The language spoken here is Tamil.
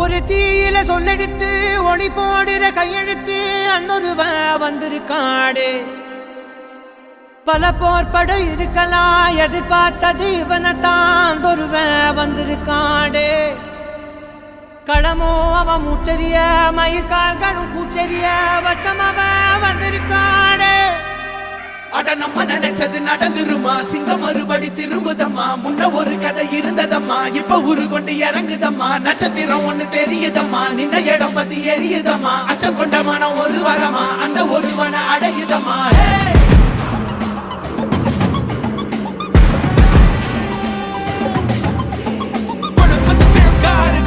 ஒரு தீயில சொல்லெடுத்து ஒளி போடுற கையெழுத்து அன்னொருவ வந்திருக்காடு. பல போர்பட இருக்கலாம் எதிர்பார்த்தது இவனைத்தான் ஒருவ வந்திருக்காடு. களமோ அவன் மூச்சரிய மயிர்கால்களும் கூச்சரிய வச்சம் அவன் வந்திருக்காடு. அட நம்ம நினைச்சது நடந்துருமா, சிங்கம் மறுபடி திரும்புதம்மா. முன்ன ஒரு கதை இருந்ததம்மா, இப்ப ஊரு கொண்டு இறங்குதம்மா. நட்சத்திரம் ஒண்ணு தெரியுதம்மா, நின்ன இடம் பத்தி எரியுதம்மா. அச்சம் கொண்ட மனம் ஒரு வரமா, அந்த ஒருவனை அடையுதம்மா. Put the fear of God